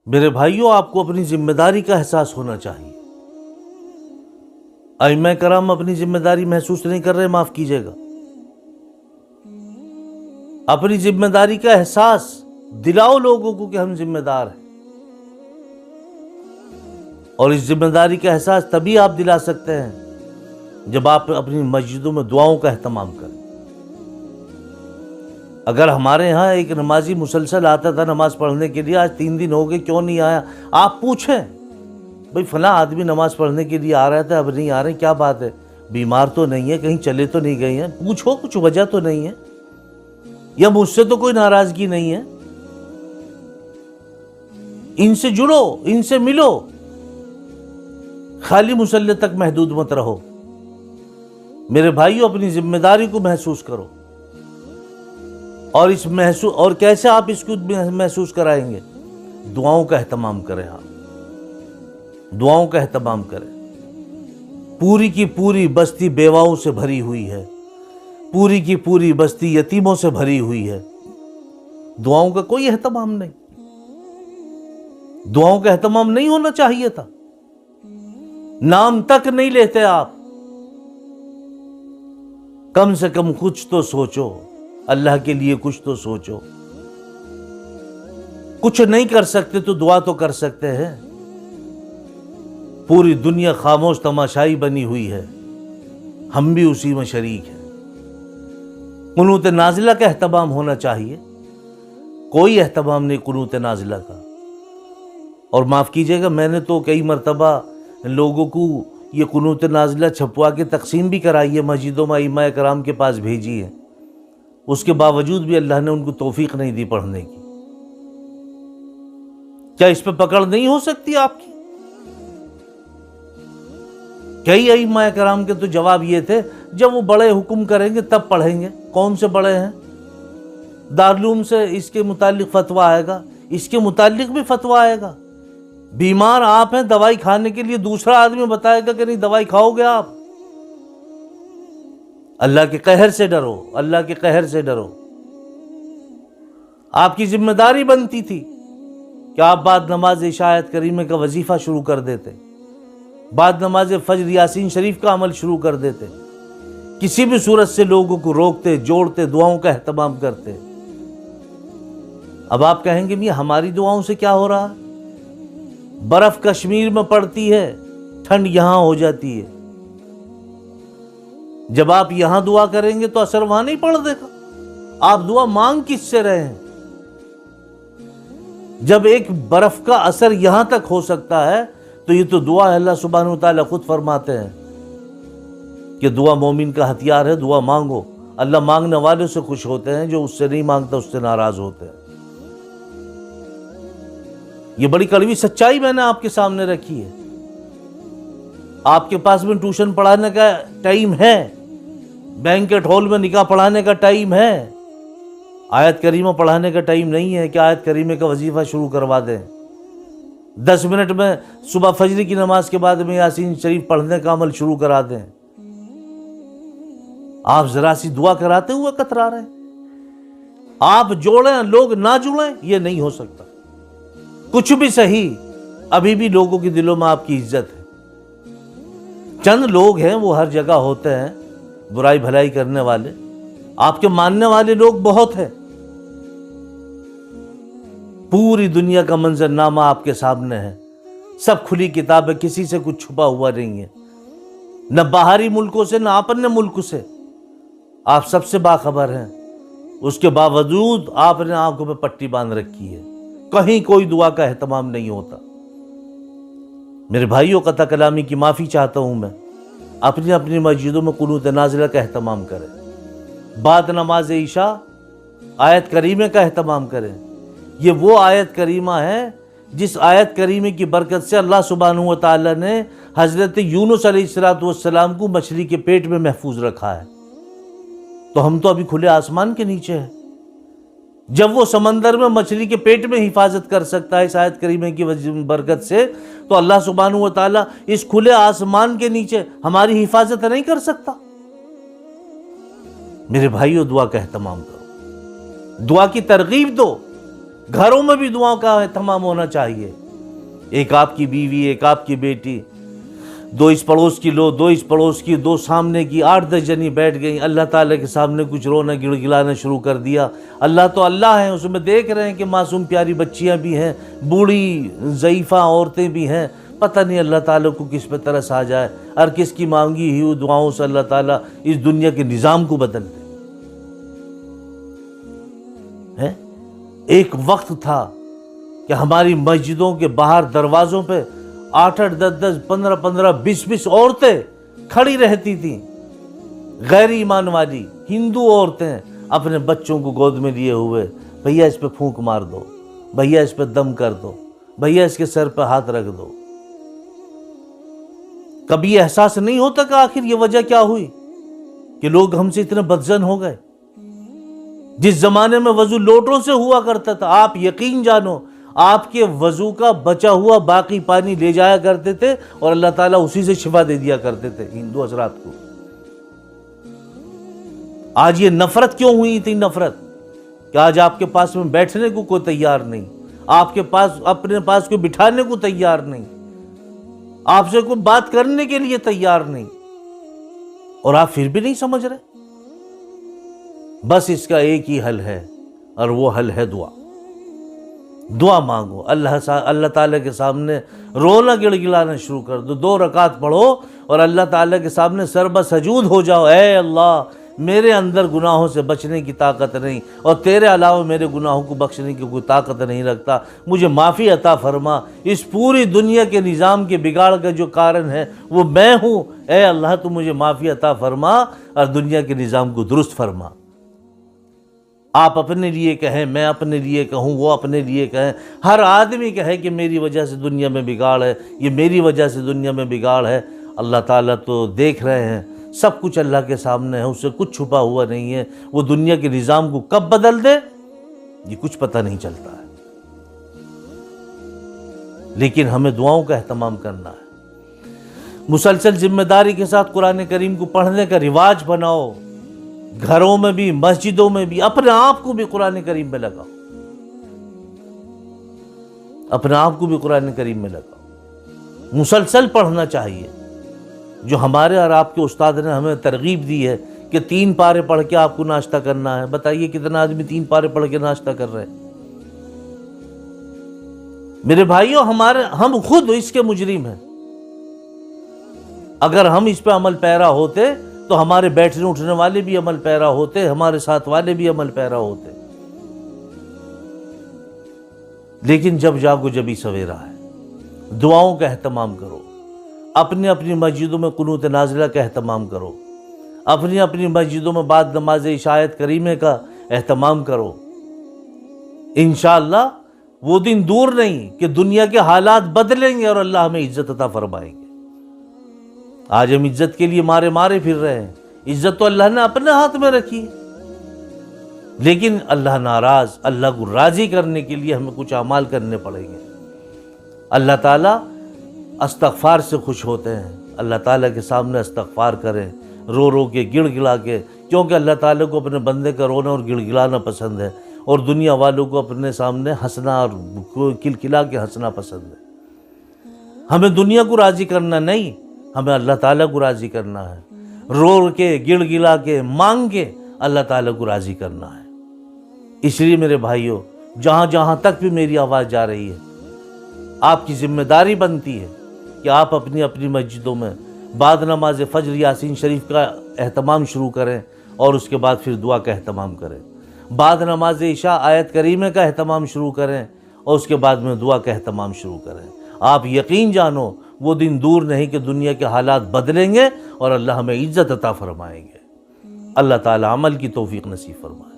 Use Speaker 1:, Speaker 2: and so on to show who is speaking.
Speaker 1: میرے بھائیوں، آپ کو اپنی ذمہ داری کا احساس ہونا چاہیے۔ ائمہ کرام اپنی ذمہ داری محسوس نہیں کر رہے، معاف کیجیے گا۔ اپنی ذمہ داری کا احساس دلاؤ لوگوں کو کہ ہم ذمہ دار ہیں، اور اس ذمہ داری کا احساس تبھی آپ دلا سکتے ہیں جب آپ اپنی مسجدوں میں دعاؤں کا اہتمام کریں۔ اگر ہمارے ہاں ایک نمازی مسلسل آتا تھا نماز پڑھنے کے لیے، آج 3 دن ہو گئے کیوں نہیں آیا، آپ پوچھیں بھئی فلاں آدمی نماز پڑھنے کے لیے آ رہا تھا، اب نہیں آ رہے، کیا بات ہے؟ بیمار تو نہیں ہے، کہیں چلے تو نہیں گئے ہیں؟ پوچھو، کچھ وجہ تو نہیں ہے، یا مجھ سے تو کوئی ناراضگی نہیں ہے؟ ان سے جڑو، ان سے ملو، خالی مصلی تک محدود مت رہو۔ میرے بھائیو، اپنی ذمہ داری کو محسوس کرو، اور کیسے آپ اس کو محسوس کرائیں گے؟ دعاؤں کا اہتمام کریں، آپ دعاؤں کا اہتمام کریں۔ پوری کی پوری بستی بیواؤں سے بھری ہوئی ہے، پوری کی پوری بستی یتیموں سے بھری ہوئی ہے، دعاؤں کا کوئی اہتمام نہیں۔ دعاؤں کا اہتمام نہیں ہونا چاہیے تھا، نام تک نہیں لیتے آپ۔ کم سے کم کچھ تو سوچو، اللہ کے لیے کچھ تو سوچو۔ کچھ نہیں کر سکتے تو دعا تو کر سکتے ہیں۔ پوری دنیا خاموش تماشائی بنی ہوئی ہے، ہم بھی اسی میں شریک ہیں۔ قنوت نازلہ کا اہتمام ہونا چاہیے، کوئی اہتمام نہیں قنوت نازلہ کا۔ اور معاف کیجیے گا، میں نے تو کئی مرتبہ لوگوں کو یہ قنوت نازلہ چھپوا کے تقسیم بھی کرائی ہے، مسجدوں میں ائمہ کرام کے پاس بھیجی ہے، اس کے باوجود بھی اللہ نے ان کو توفیق نہیں دی پڑھنے کی۔ کیا اس پہ پکڑ نہیں ہو سکتی آپ کی؟ کئی ائمہ کرام کے تو جواب یہ تھے، جب وہ بڑے حکم کریں گے تب پڑھیں گے۔ کون سے بڑے ہیں؟ دارالعلوم سے اس کے متعلق فتویٰ آئے گا، اس کے متعلق بھی فتویٰ آئے گا۔ بیمار آپ ہیں، دوائی کھانے کے لیے دوسرا آدمی بتائے گا کہ نہیں دوائی کھاؤ گے آپ۔ اللہ کے قہر سے ڈرو، اللہ کے قہر سے ڈرو۔ آپ کی ذمہ داری بنتی تھی کہ آپ بعد نماز عشاء آیت کریمہ کا وظیفہ شروع کر دیتے، بعد نماز فجر یاسین شریف کا عمل شروع کر دیتے، کسی بھی صورت سے لوگوں کو روکتے، جوڑتے، دعاؤں کا اہتمام کرتے۔ اب آپ کہیں گے میاں ہماری دعاؤں سے کیا ہو رہا؟ برف کشمیر میں پڑتی ہے، ٹھنڈ یہاں ہو جاتی ہے۔ جب آپ یہاں دعا کریں گے تو اثر وہاں نہیں پڑ دے گا۔ آپ دعا مانگ کس سے رہے ہیں؟ جب ایک برف کا اثر یہاں تک ہو سکتا ہے تو یہ تو دعا ہے۔ اللہ سبحانہ وتعالیٰ خود فرماتے ہیں کہ دعا مومن کا ہتھیار ہے، دعا مانگو۔ اللہ مانگنے والوں سے خوش ہوتے ہیں، جو اس سے نہیں مانگتا اس سے ناراض ہوتے ہیں۔ یہ بڑی کڑوی سچائی میں نے آپ کے سامنے رکھی ہے۔ آپ کے پاس میں ٹیوشن پڑھانے کا ٹائم ہے، بینکٹ ہال میں نکاح پڑھانے کا ٹائم ہے، آیت کریمہ پڑھانے کا ٹائم نہیں ہے کہ آیت کریمہ کا وظیفہ شروع کروا دیں۔ 10 منٹ میں صبح فجر کی نماز کے بعد میں یاسین شریف پڑھنے کا عمل شروع کرا دیں۔ آپ ذرا سی دعا کراتے ہوئے کترا رہے ہیں۔ آپ جوڑیں، لوگ نہ جڑیں، یہ نہیں ہو سکتا۔ کچھ بھی صحیح، ابھی بھی لوگوں کے دلوں میں آپ کی عزت ہے۔ چند لوگ ہیں، وہ ہر جگہ ہوتے ہیں برائی بھلائی کرنے والے، آپ کے ماننے والے لوگ بہت ہیں۔ پوری دنیا کا منظرنامہ آپ کے سامنے ہے، سب کھلی کتاب ہے، کسی سے کچھ چھپا ہوا نہیں ہے، نہ باہری ملکوں سے نہ اپنے ملک سے۔ آپ سب سے باخبر ہیں، اس کے باوجود آپ نے آنکھوں پہ پٹی باندھ رکھی ہے، کہیں کوئی دعا کا اہتمام نہیں ہوتا۔ میرے بھائیوں، قطع کلامی کی معافی چاہتا ہوں میں۔ اپنی اپنی مسجدوں میں قنوت نازلہ کا اہتمام کریں، بعد نماز عشاء آیت کریمہ کا اہتمام کریں۔ یہ وہ آیت کریمہ ہے جس آیت کریمہ کی برکت سے اللہ سبحانہ وتعالی نے حضرت یونس علیہ السلام کو مچھلی کے پیٹ میں محفوظ رکھا ہے۔ تو ہم تو ابھی کھلے آسمان کے نیچے ہیں۔ جب وہ سمندر میں مچھلی کے پیٹ میں حفاظت کر سکتا ہے اس آیت کریمہ کی برکت سے، تو اللہ سبحانہ وتعالی اس کھلے آسمان کے نیچے ہماری حفاظت نہیں کر سکتا؟ میرے بھائیو، دعا کا اہتمام کرو، دعا کی ترغیب دو۔ گھروں میں بھی دعاؤں کا اہتمام ہونا چاہیے. ایک آپ کی بیوی، ایک آپ کی بیٹی، دو اس پڑوس کی لو، دو اس پڑوس کی، دو سامنے کی، 8-10 جنی بیٹھ گئیں، اللہ تعالیٰ کے سامنے کچھ رونا گڑ گڑانا شروع کر دیا. اللہ تو اللہ ہے، اس میں دیکھ رہے ہیں کہ معصوم پیاری بچیاں بھی ہیں، بوڑھی ضعیفہ عورتیں بھی ہیں. پتہ نہیں اللہ تعالیٰ کو کس پہ ترس آ جائے اور کس کی مانگی ہوئی دعاؤں سے اللہ تعالیٰ اس دنیا کے نظام کو بدل دے. ایک وقت تھا کہ ہماری مسجدوں کے باہر دروازوں پہ 8-8, 10-10, 15-15, 20-20 عورتیں کھڑی رہتی تھیں، غیر ایمان والی ہندو عورتیں اپنے بچوں کو گود میں لیے ہوئے. بھیا اس پہ پھونک مار دو، بھیا اس پہ دم کر دو، بھیا اس کے سر پہ ہاتھ رکھ دو. کبھی احساس نہیں ہوتا کہ آخر یہ وجہ کیا ہوئی کہ لوگ ہم سے اتنے بدظن ہو گئے؟ جس زمانے میں وضو لوٹوں سے ہوا کرتا تھا، آپ یقین جانو آپ کے وضو کا بچا ہوا باقی پانی لے جایا کرتے تھے اور اللہ تعالیٰ اسی سے شفا دے دیا کرتے تھے ہندو حضرات کو. آج یہ نفرت کیوں ہوئی اتنی نفرت کہ آج آپ کے پاس میں بیٹھنے کو کوئی تیار نہیں، آپ کے پاس اپنے پاس کوئی بٹھانے کو تیار نہیں، آپ سے کوئی بات کرنے کے لیے تیار نہیں، اور آپ پھر بھی نہیں سمجھ رہے. بس اس کا ایک ہی حل ہے اور وہ حل ہے دعا. دعا مانگو، اللہ تعالیٰ کے سامنے رونا گڑ گڑانا شروع کر دو. 2 رکعت پڑھو اور اللہ تعالیٰ کے سامنے سربسجود ہو جاؤ. اے اللہ، میرے اندر گناہوں سے بچنے کی طاقت نہیں اور تیرے علاوہ میرے گناہوں کو بخشنے کی کوئی طاقت نہیں رکھتا، مجھے معافی عطا فرما. اس پوری دنیا کے نظام کے بگاڑ کا جو کارن ہے وہ میں ہوں. اے اللہ تو مجھے معافی عطا فرما اور دنیا کے نظام کو درست فرما. آپ اپنے لیے کہیں، میں اپنے لیے کہوں، وہ اپنے لیے کہیں، ہر آدمی کہے کہ میری وجہ سے دنیا میں بگاڑ ہے، یہ میری وجہ سے دنیا میں بگاڑ ہے. اللہ تعالیٰ تو دیکھ رہے ہیں، سب کچھ اللہ کے سامنے ہے، اس سے کچھ چھپا ہوا نہیں ہے. وہ دنیا کے نظام کو کب بدل دے یہ کچھ پتہ نہیں چلتا ہے، لیکن ہمیں دعاؤں کا اہتمام کرنا ہے. مسلسل ذمہ داری کے ساتھ قرآن کریم کو پڑھنے کا رواج بناؤ. گھروں میں بھی، مسجدوں میں بھی، اپنے آپ کو بھی قرآن کریم میں لگاؤ، اپنے آپ کو بھی قرآن کریم میں لگاؤ. مسلسل پڑھنا چاہیے. جو ہمارے اور آپ کے استاد نے ہمیں ترغیب دی ہے کہ 3 پارے پڑھ کے آپ کو ناشتہ کرنا ہے. بتائیے کتنا آدمی 3 پارے پڑھ کے ناشتہ کر رہے ہیں؟ میرے بھائیوں، ہم خود اس کے مجرم ہیں. اگر ہم اس پہ عمل پیرا ہوتے تو ہمارے بیٹھنے اٹھنے والے بھی عمل پیرا ہوتے، ہمارے ساتھ والے بھی عمل پیرا ہوتے. لیکن جب جاگو جبھی سویرا ہے. دعاؤں کا اہتمام کرو، اپنی اپنی مسجدوں میں قنوت نازلہ کا اہتمام کرو، اپنی اپنی مسجدوں میں بعد نماز عشاء کریمہ کا اہتمام کرو. انشاءاللہ وہ دن دور نہیں کہ دنیا کے حالات بدلیں گے اور اللہ ہمیں عزت عطا فرمائیں گے. آج ہم عزت کے لیے مارے مارے پھر رہے ہیں. عزت تو اللہ نے اپنے ہاتھ میں رکھی ہے، لیکن اللہ ناراض، اللہ کو راضی کرنے کے لیے ہمیں کچھ اعمال کرنے پڑیں گے. اللہ تعالیٰ استغفار سے خوش ہوتے ہیں. اللہ تعالیٰ کے سامنے استغفار کریں، رو رو کے، گڑ گڑا کے، کیونکہ اللہ تعالیٰ کو اپنے بندے کا رونا اور گڑ گڑانا پسند ہے، اور دنیا والوں کو اپنے سامنے ہنسنا اور کلکلا کے ہنسنا پسند ہے. ہمیں دنیا کو راضی کرنا نہیں، ہمیں اللہ تعالیٰ کو راضی کرنا ہے. رو کے، گڑ گڑا کے، مانگ کے اللہ تعالیٰ کو راضی کرنا ہے. اس لیے میرے بھائیوں، جہاں جہاں تک بھی میری آواز جا رہی ہے، آپ کی ذمہ داری بنتی ہے کہ آپ اپنی اپنی مسجدوں میں بعد نماز فجر یاسین شریف کا اہتمام شروع کریں اور اس کے بعد پھر دعا کا اہتمام کریں. بعد نماز عشاء آیت کریمہ کا اہتمام شروع کریں اور اس کے بعد میں دعا کا اہتمام شروع کریں. آپ یقین جانو وہ دن دور نہیں کہ دنیا کے حالات بدلیں گے اور اللہ ہمیں عزت عطا فرمائیں گے. اللہ تعالی عمل کی توفیق نصیب فرمائے.